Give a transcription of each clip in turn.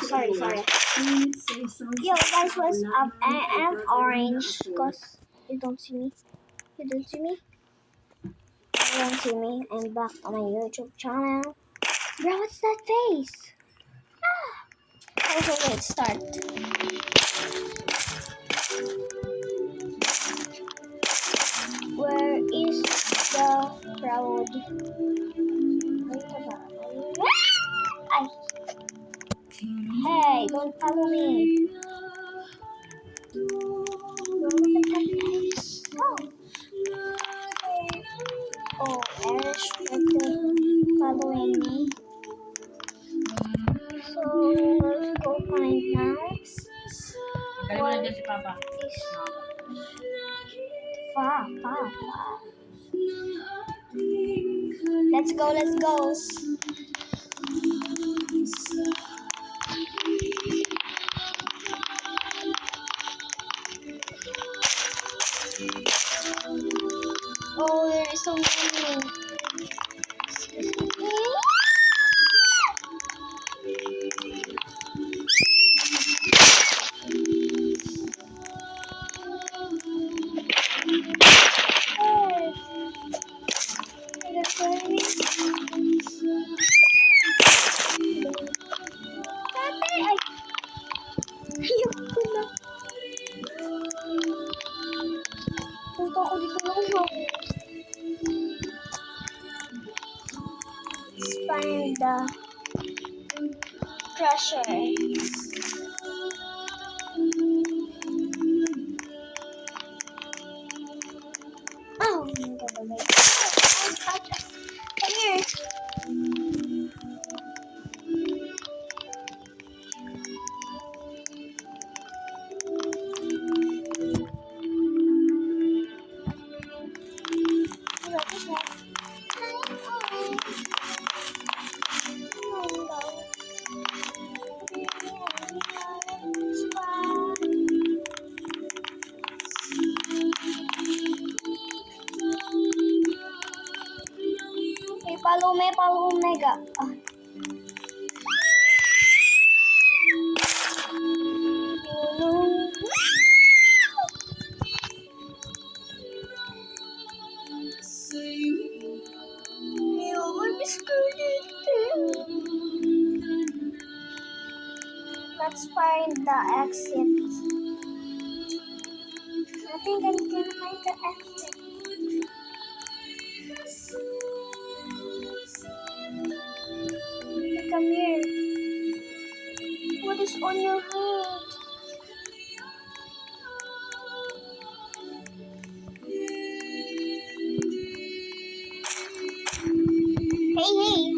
sorry. Yo guys, what's up? I am orange because you don't see me. You don't see me. I'm back on my YouTube channel. Bro, what's that face? Okay, let's start. Where is the crowd? Ay. Hey, don't follow me. Oh, Ash, following me. So, let's go find now. What is Fa. Let's go. Oh, there is so many. Punta ako dito lang siya. Let's find the crusher. Oh my god. Come here. Follow Mega. Let's find the exit. I think I can find the exit. Come here. What is on your head? Hey.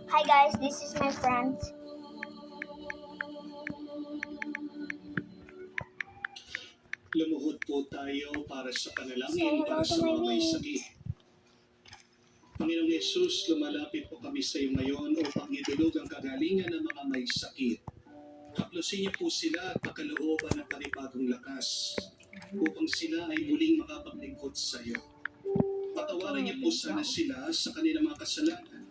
Hi guys, this is my friend. Lumuhod po tayo para sa panalangin para sa mga may sakit. Panginoong Yesus, lumalapit po kami sa iyo ngayon upang idulog ang kagalingan ng mga may sakit. Haplusin niyo po sila at pakalooban ng panibagong lakas upang sila ay muling makapaglingkod sa iyo. Patawarin niyo po sana sila sa kanilang mga kasalanan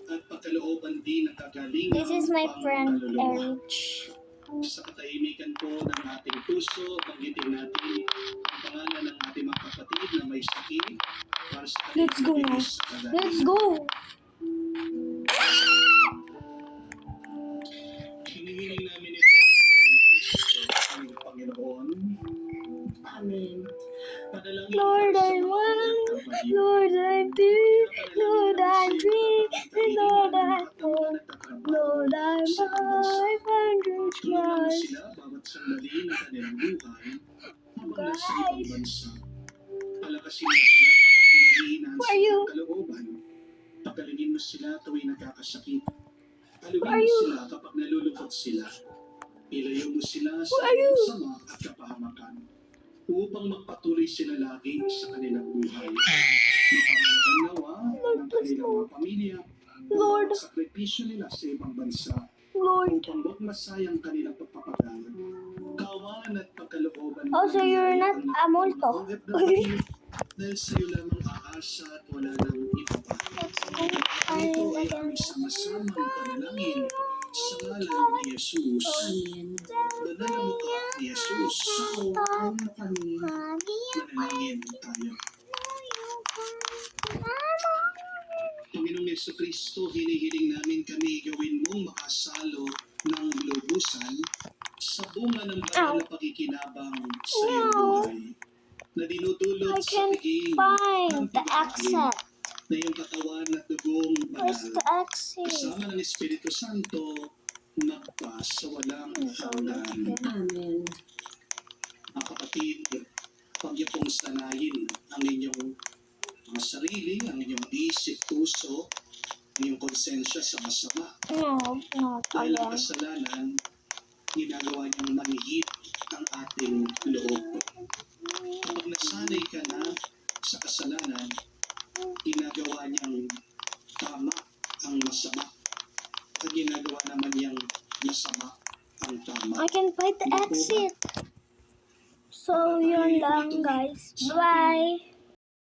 at pakalooban din ng kagalingan. This is my friend Eric. Sa katahimikan po ng ating puso, banggitin natin ang pangalan ng ating mga kapatid na may sakit para sa Let's go now. Let's go. Hinihiling namin ito sa aming Panginoon. Amen. Panalangin Lord, I want. Lord, I'm two. Lord, I'm three. Lord, I'm four. Lord, I'm 500 tulungan mo plus. sila bawat sandali ng kanilang buhay habang nasa ibang bansa. Palakasin mo sila kapag pinahihinaan Who are you? sa kalooban. Pagalingin mo sila tuwing nagkakasakit. Who Paluin are mo you? sila kapag nalulungkot sila. Ilayo mo sila Who sa are you? sama at kapahamakan upang magpatuloy sila lagi sa kanilang buhay. Mapahalagan nawa ng kanilang mga pamilya Lord. ang sakripisyo nila sa ibang bansa Lord. upang huwag masayang kanilang pagpapagal. Kawan at pagkalooban Oh, so you're not a multo. dahil sa iyo lamang aasa at wala nang iba pa. Let's go. Ito ay aming sama-samang panalangin Sa ngalan ni Jesus, Amen. banal na mukha ni Jesus, Kaawaan mo kami. manalangin tayo. Panginoong Yesu-Kristo, hinihiling namin kami gawin mong makasalo ng lubusan sa bunga ng banal na pakikinabang sa iyong buhay na dinudulot I sa can piging find ng the pagkain exit. na iyong katawan at dugong Where's banal the exit? kasama ng Espiritu Santo magpa sa walang hanggan. Amen. Mga kapatid, huwag niyo pong sanayin ang inyong mga sarili, ang inyong isip, puso, ang inyong konsensya sa masama. No, not Dahil ang again. kasalanan, ginagawa niyang manhid ang ating loob. Kapag nasanay ka na sa kasalanan, ginagawa niyang tama ang masama. At ginagawa naman niyang masama ang tama. I can find the exit. So, yun lang guys. Bye!